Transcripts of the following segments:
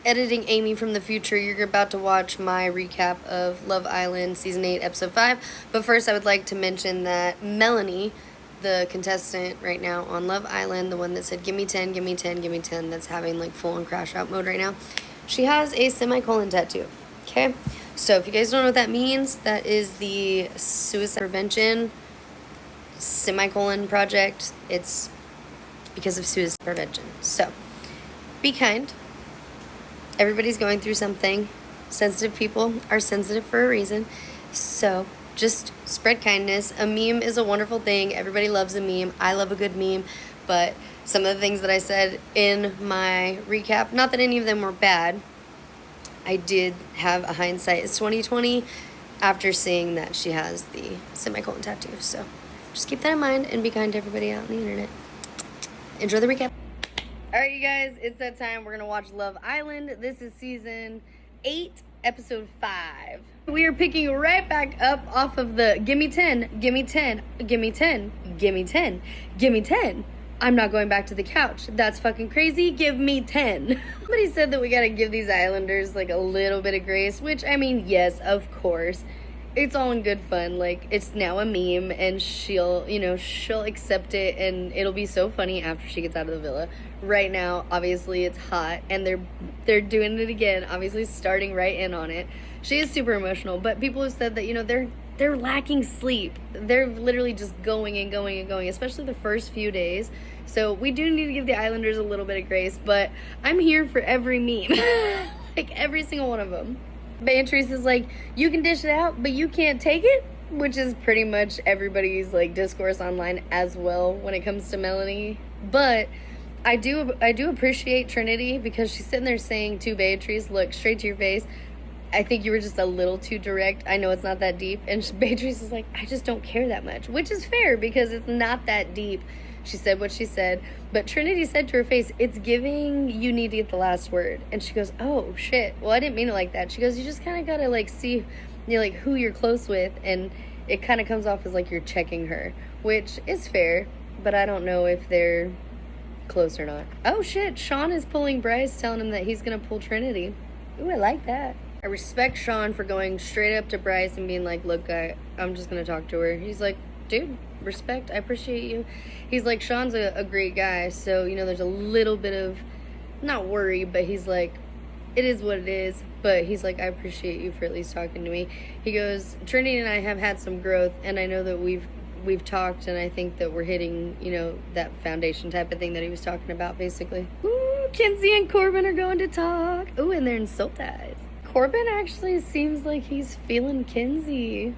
editing Amy from the future. You're about to watch my recap of Love Island Season 8, Episode 5. But first, I would like to mention that Melanie, the contestant right now on Love Island, the one that said, give me 10, give me 10, give me 10, that's having like full-on crash out mode right now, she has a semicolon tattoo, okay? So if you guys don't know what that means, that is the suicide prevention semicolon project. It's because of suicide prevention. So be kind. Everybody's going through something. Sensitive people are sensitive for a reason. So just spread kindness. A meme is a wonderful thing. Everybody loves a meme. I love a good meme. But some of the things that I said in my recap, not that any of them were bad, I did have a hindsight. It's 2020 after seeing that she has the semicolon tattoo. So just keep that in mind and be kind to everybody out on the internet. Enjoy the recap. Alright, you guys, it's that time. We're going to watch Love Island. This is Season 8, Episode 5. We are picking right back up off of the gimme 10, gimme 10, gimme 10, gimme 10, gimme 10. I'm not going back to the couch. That's fucking crazy. Give me 10. Somebody said that we gotta give these Islanders like a little bit of grace, which, I mean, yes, of course. It's all in good fun. Like, it's now a meme, and she'll accept it, and it'll be so funny after she gets out of the villa. Right now, obviously, it's hot, and they're doing it again, obviously starting right in on it. She is super emotional, but people have said that, they're lacking sleep. They're literally just going and going and going, especially the first few days. So we do need to give the Islanders a little bit of grace, but I'm here for every meme. Like, every single one of them. Beatrice is like, you can dish it out, but you can't take it, which is pretty much everybody's like discourse online as well when it comes to Melanie. But I do appreciate Trinity, because she's sitting there saying to Beatrice, look straight to your face, I think you were just a little too direct. I know it's not that deep. And Beatrice is like, I just don't care that much, which is fair because it's not that deep. She said what she said, but Trinity said to her face, it's giving you need to get the last word. And she goes, oh shit, well, I didn't mean it like that. She goes, you just kind of gotta like see, like who you're close with, and it kind of comes off as like you're checking her, which is fair, but I don't know if they're close or not. Oh shit, Sean is pulling Bryce, telling him that he's gonna pull Trinity. Ooh, I like that. I respect Sean for going straight up to Bryce and being like, look, I'm just gonna talk to her. He's like, dude, respect, I appreciate you. He's like, Sean's a great guy, so there's a little bit of not worry, but he's like, it is what it is. But he's like, I appreciate you for at least talking to me. He goes, Trinity and I have had some growth, and I know that we've talked, and I think that we're hitting that foundation type of thing that he was talking about, basically. Ooh, Kenzie and Corbin are going to talk. Ooh, and they're in soul ties. Corbin actually seems like he's feeling Kenzie.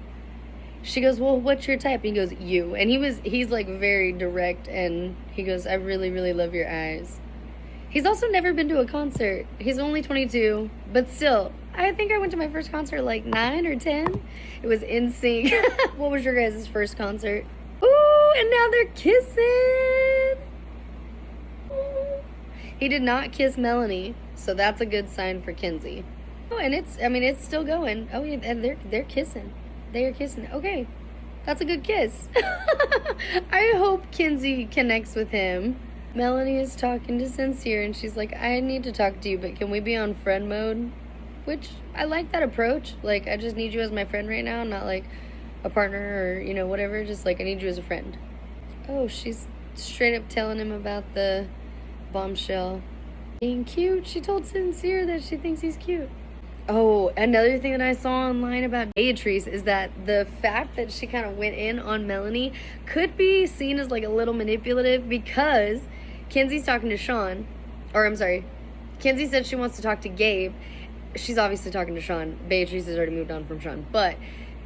She goes, well, what's your type? He goes, you. And he's like very direct, and he goes, I really, really love your eyes. He's also never been to a concert. He's only 22, but still, I think I went to my first concert like 9 or 10. It was NSYNC. What was your guys' first concert? Ooh, and now they're kissing. Ooh. He did not kiss Melanie, so that's a good sign for Kenzie. Oh, and it's still going. Oh, yeah, and they're kissing. They are kissing. Okay, that's a good kiss. I hope Kenzie connects with him. Melanie is talking to Sincere, and she's like, I need to talk to you, but can we be on friend mode? Which, I like that approach. Like, I just need you as my friend right now, not like a partner or, whatever. Just like, I need you as a friend. Oh, she's straight up telling him about the bombshell being cute. She told Sincere that she thinks he's cute. Oh, another thing that I saw online about Beatrice is that the fact that she kind of went in on Melanie could be seen as like a little manipulative, because Kenzie's talking to Sean, or I'm sorry, Kenzie said she wants to talk to Gabe. She's obviously talking to Sean. Beatrice has already moved on from Sean, but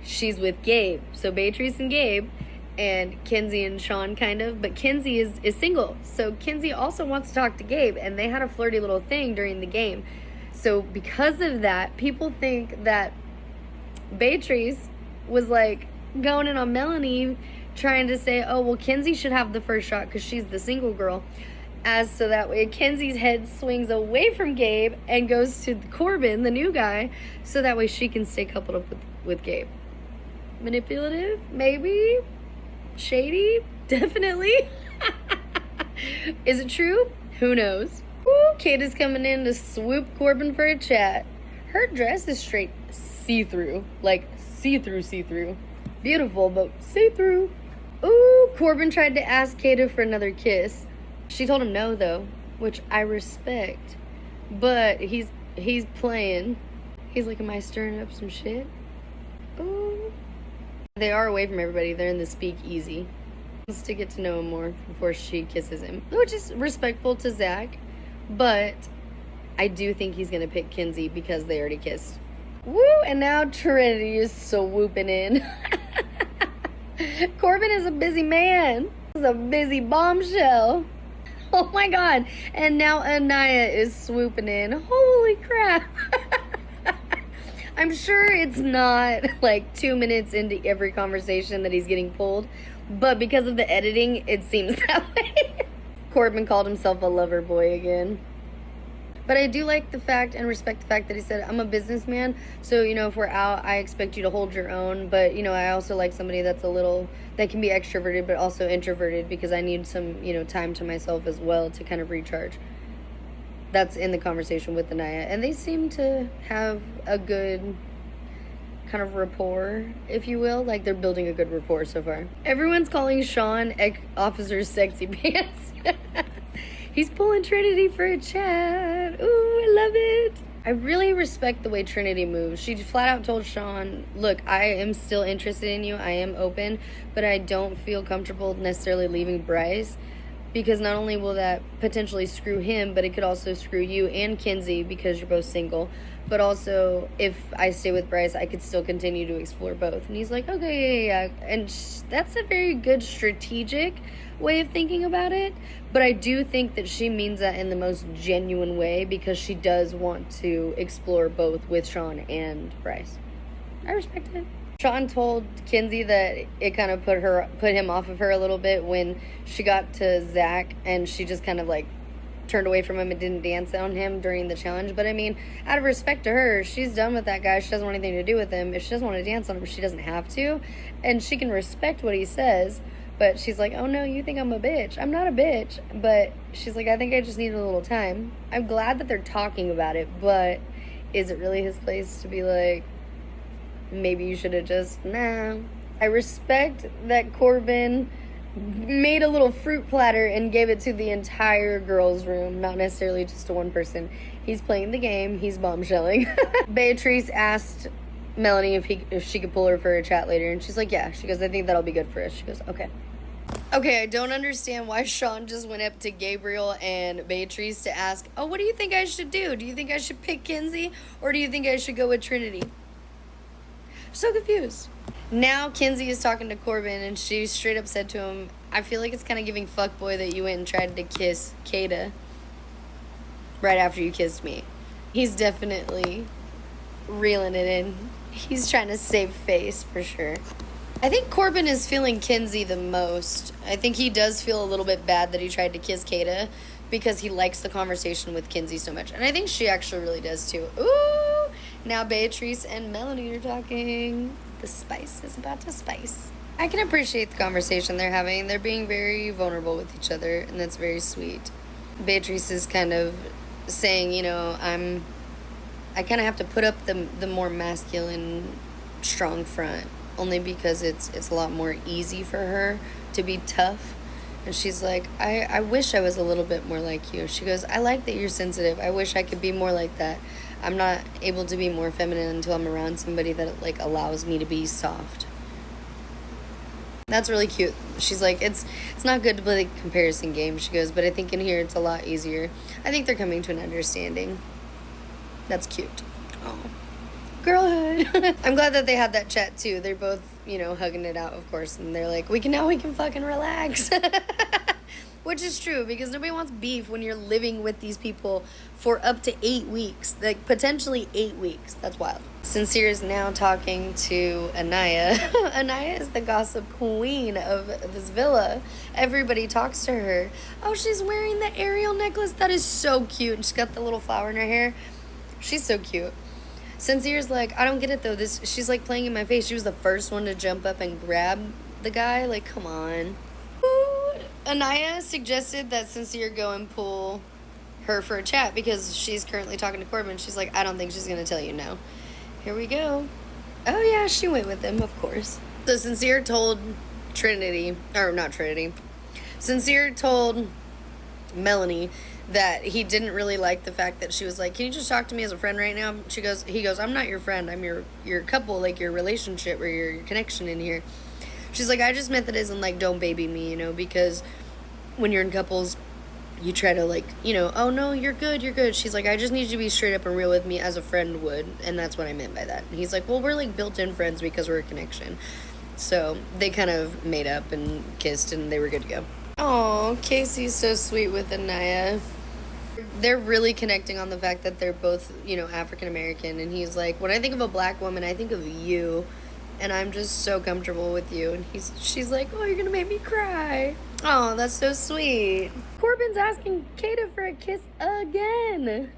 she's with Gabe. So Beatrice and Gabe, and Kenzie and Sean kind of, but Kenzie is single. So Kenzie also wants to talk to Gabe, and they had a flirty little thing during the game. So because of that, people think that Beatrice was like going in on Melanie, trying to say, oh, well, Kenzie should have the first shot because she's the single girl. As so that way Kenzie's head swings away from Gabe and goes to Corbin, the new guy, so that way she can stay coupled up with Gabe. Manipulative? Maybe? Shady? Definitely. Is it true? Who knows? Ooh, Kate is coming in to swoop Corbin for a chat. Her dress is straight see-through. Like, see-through. Beautiful, but see-through. Ooh, Corbin tried to ask Kata for another kiss. She told him no, though, which I respect. But he's playing. He's like, am I stirring up some shit? Ooh. They are away from everybody. They're in the speakeasy. Wants to get to know him more before she kisses him, which is respectful to Zach. But I do think he's going to pick Kinsey because they already kissed. Woo! And now Trinity is swooping in. Corbin is a busy man. He's a busy bombshell. Oh my god. And now Anaya is swooping in. Holy crap. I'm sure it's not like 2 minutes into every conversation that he's getting pulled. But because of the editing, it seems that way. Corbin called himself a lover boy again. But I do like the fact and respect the fact that he said, I'm a businessman, so, you know, if we're out, I expect you to hold your own. But, you know, I also like somebody that can be extroverted but also introverted because I need some, you know, time to myself as well to kind of recharge. That's in the conversation with Anaya. And they seem to have a good kind of rapport, if you will. Like, they're building a good rapport so far. Everyone's calling Sean Officer Sexy Pants. He's pulling Trinity for a chat. Ooh, I love it. I really respect the way Trinity moves. She flat out told Sean, look, I am still interested in you. I am open, but I don't feel comfortable necessarily leaving Bryce because not only will that potentially screw him, but it could also screw you and Kinsey because you're both single. But also, if I stay with Bryce, I could still continue to explore both. And he's like, okay, yeah. And that's a very good strategic way of thinking about it. But I do think that she means that in the most genuine way because she does want to explore both with Sean and Bryce. I respect it. Sean told Kinsey that it kind of put him off of her a little bit when she got to Zach and she just kind of like turned away from him and didn't dance on him during the challenge. But I mean, out of respect to her, she's done with that guy. She doesn't want anything to do with him. If she doesn't want to dance on him, she doesn't have to. And she can respect what he says. But she's like, oh no, you think I'm a bitch. I'm not a bitch. But she's like, I think I just need a little time. I'm glad that they're talking about it. But is it really his place to be like, maybe you should have just, nah. I respect that Corbin made a little fruit platter and gave it to the entire girls' room, not necessarily just to one person. He's playing the game. He's bombshelling. Beatrice asked Melanie if she could pull her for a chat later, and she's like, yeah. She goes, I think that'll be good for us. She goes, okay. Okay, I don't understand why Sean just went up to Gabriel and Beatrice to ask, oh, what do you think I should do? Do you think I should pick Kinsey, or do you think I should go with Trinity? I'm so confused. Now Kinsey is talking to Corbin, and she straight up said to him, I feel like it's kind of giving fuckboy that you went and tried to kiss Kata right after you kissed me. He's definitely reeling it in. He's trying to save face for sure. I think Corbin is feeling Kinsey the most. I think he does feel a little bit bad that he tried to kiss Kata because he likes the conversation with Kinsey so much. And I think she actually really does too. Ooh! Now Beatrice and Melanie are talking. The spice is about to spice. I can appreciate the conversation they're having. They're being very vulnerable with each other, and that's very sweet. Beatrice is kind of saying, you know, I kind of have to put up the more masculine, strong front, only because it's a lot more easy for her to be tough. And she's like, I wish I was a little bit more like you. She goes, I like that you're sensitive. I wish I could be more like that. I'm not able to be more feminine until I'm around somebody that like allows me to be soft. That's really cute. She's like, it's not good to play the comparison game. She goes, but I think in here it's a lot easier. I think they're coming to an understanding. That's cute. Oh, girlhood. I'm glad that they had that chat too. They're both, you know, hugging it out, of course, and they're like, we can fucking relax. Which is true, because nobody wants beef when you're living with these people for up to 8 weeks. Like, potentially 8 weeks. That's wild. Sincere is now talking to Anaya. Anaya is the gossip queen of this villa. Everybody talks to her. Oh, she's wearing the Ariel necklace. That is so cute. And she's got the little flower in her hair. She's so cute. Sincere's like, I don't get it, though. She's, like, playing in my face. She was the first one to jump up and grab the guy. Like, come on. Anaya suggested that Sincere go and pull her for a chat because she's currently talking to Corbin. She's like, I don't think she's going to tell you no. Here we go. Oh, yeah, she went with him, of course. So Sincere told Trinity, or not Trinity, Sincere told Melanie that he didn't really like the fact that she was like, can you just talk to me as a friend right now? He goes, I'm not your friend. I'm your couple, like your relationship or your connection in here. She's like, I just meant that isn't like, don't baby me, because when you're in couples, you try to like, oh no, you're good. She's like, I just need you to be straight up and real with me as a friend would. And that's what I meant by that. And he's like, well, we're like built-in friends because we're a connection. So they kind of made up and kissed and they were good to go. Oh, Casey's so sweet with Anaya. They're really connecting on the fact that they're both, African American. And he's like, when I think of a black woman, I think of you. And I'm just so comfortable with you. And she's like, oh, you're going to make me cry. Oh, that's so sweet. Corbin's asking Kata for a kiss again.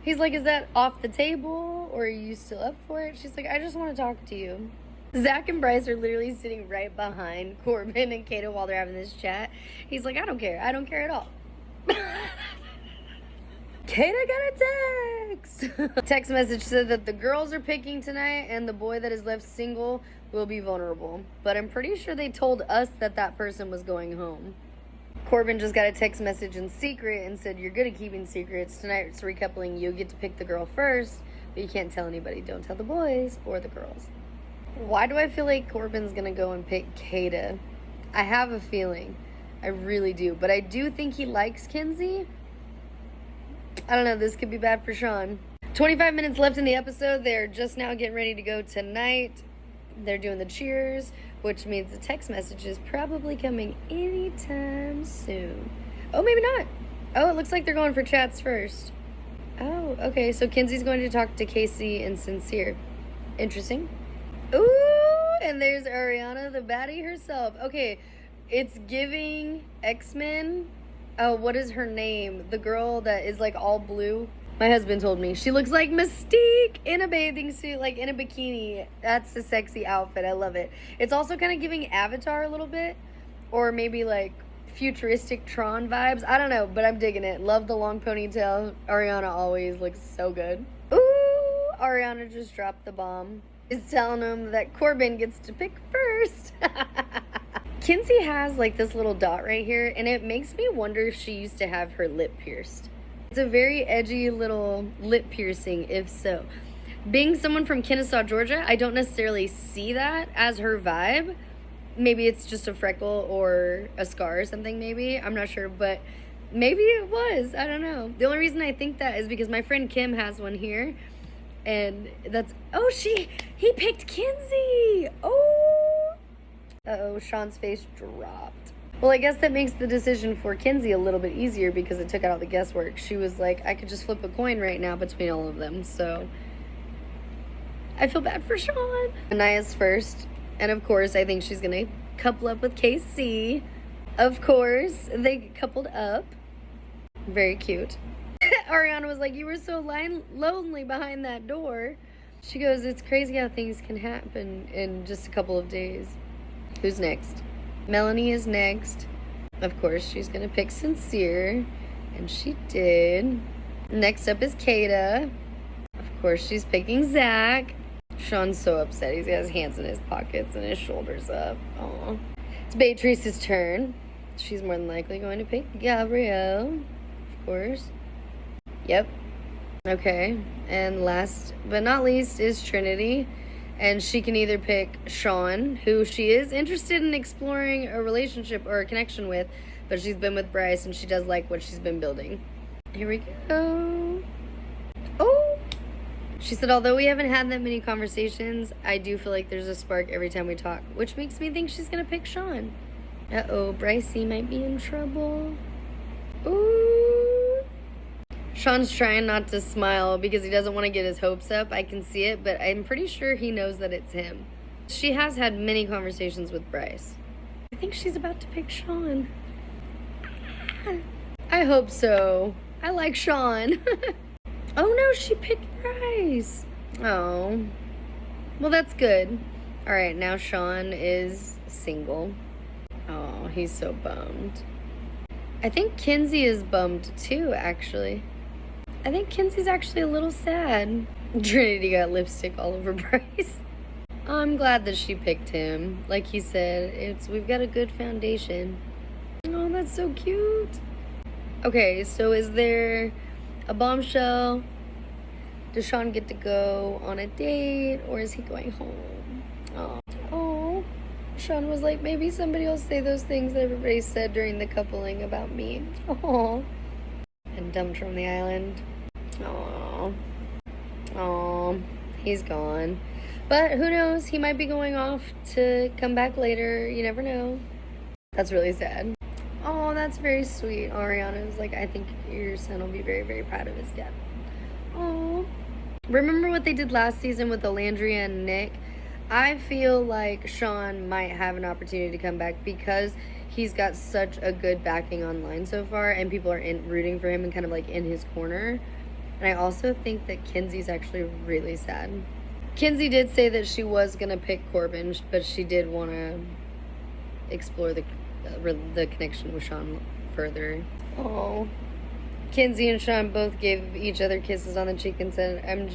He's like, is that off the table? Or are you still up for it? She's like, I just want to talk to you. Zach and Bryce are literally sitting right behind Corbin and Kata while they're having this chat. He's like, I don't care. I don't care at all. Kata got a text. Text message said that the girls are picking tonight and the boy that is left single will be vulnerable. But I'm pretty sure they told us that person was going home. Corbin just got a text message in secret and said, you're good at keeping secrets. Tonight it's recoupling. You get to pick the girl first, but you can't tell anybody. Don't tell the boys or the girls. Why do I feel like Corbin's going to go and pick Kata? I have a feeling. I really do. But I do think he likes Kenzie. I don't know. This could be bad for Sean. 25 minutes left in the episode. They're just now getting ready to go tonight. They're doing the cheers, which means the text message is probably coming anytime soon. Oh, maybe not. Oh, it looks like they're going for chats first. Oh, okay. So Kenzie's going to talk to Casey and Sincere. Interesting. Ooh, and there's Ariana, the baddie herself. Okay, it's giving X-Men. Oh, what is her name? The girl that is like all blue. My husband told me she looks like Mystique in a bathing suit, like in a bikini. That's a sexy outfit. I love it. It's also kind of giving Avatar a little bit, or maybe like futuristic Tron vibes. I don't know, but I'm digging it. Love the long ponytail. Ariana always looks so good. Ooh, Ariana just dropped the bomb. Is telling him that Corbin gets to pick first. Kenzie has like this little dot right here, and it makes me wonder if she used to have her lip pierced. It's a very edgy little lip piercing, if so. Being someone from Kennesaw, Georgia, I don't necessarily see that as her vibe. Maybe it's just a freckle or a scar or something, maybe. I'm not sure, but maybe it was. I don't know. The only reason I think that is because my friend Kim has one here. And that's, oh, he picked Kenzie. Oh. Uh-oh, Sean's face dropped. Well, I guess that makes the decision for Kenzie a little bit easier because it took out all the guesswork. She was like, I could just flip a coin right now between all of them. So I feel bad for Sean. Anaya's first. And of course, I think she's going to couple up with KC. Of course, they coupled up. Very cute. Ariana was like, you were so lonely behind that door. She goes, it's crazy how things can happen in just a couple of days. Who's next? Melanie is next. Of course, she's going to pick Sincere. And she did. Next up is Kata. Of course, she's picking Zach. Sean's so upset. He's got his hands in his pockets and his shoulders up. Aw. It's Beatrice's turn. She's more than likely going to pick Gabrielle. Of course. Yep. Okay. And last but not least is Trinity. And she can either pick Sean, who she is interested in exploring a relationship or a connection with, but she's been with Bryce and she does like what she's been building. Here we go. Oh! She said, although we haven't had that many conversations, I do feel like there's a spark every time we talk, which makes me think she's going to pick Sean. Uh-oh, Brycey might be in trouble. Ooh. Sean's trying not to smile because he doesn't want to get his hopes up. I can see it, but I'm pretty sure he knows that it's him. She has had many conversations with Bryce. I think she's about to pick Sean. I hope so. I like Sean. Oh no, she picked Bryce. Oh. Well, that's good. All right, now Sean is single. Oh, he's so bummed. I think Kinsey is bummed too, actually. I think Kinsey's actually a little sad. Trinity got lipstick all over Bryce. I'm glad that she picked him. Like he said, we've got a good foundation. Oh, that's so cute. Okay, so is there a bombshell? Does Sean get to go on a date, or is he going home? Oh. Sean was like, maybe somebody will say those things that everybody said during the coupling about me. Oh. And dumped from the island. Oh. He's gone. But who knows? He might be going off to come back later. You never know. That's really sad. Oh, that's very sweet. Ariana was like, I think your son will be very, very proud of his dad. Oh. Remember what they did last season with Alandria and Nick? I feel like Sean might have an opportunity to come back because he's got such a good backing online so far, and people are rooting for him and kind of like in his corner. And I also think that Kinsey's actually really sad. Kinsey did say that she was going to pick Corbin, but she did want to explore the connection with Sean further. Oh. Kinsey and Sean both gave each other kisses on the cheek and said, I'm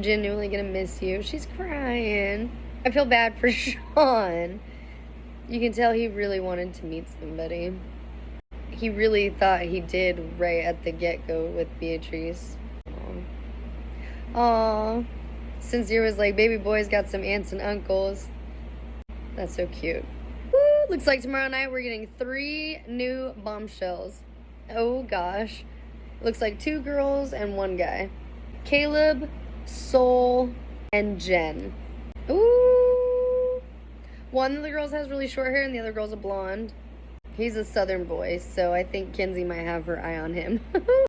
genuinely gonna miss you. She's crying. I feel bad for Sean. You can tell he really wanted to meet somebody. He really thought he did right at the get-go with Beatrice. Aww. Sincere was like, baby boy's got some aunts and uncles. That's so cute. Woo! Looks like tomorrow night we're getting 3 new bombshells. Oh gosh. Looks like 2 girls and 1 guy. Caleb, Soul, and Jen. Ooh. One of the girls has really short hair and the other girl's a blonde. He's a southern boy, so I think Kinsey might have her eye on him.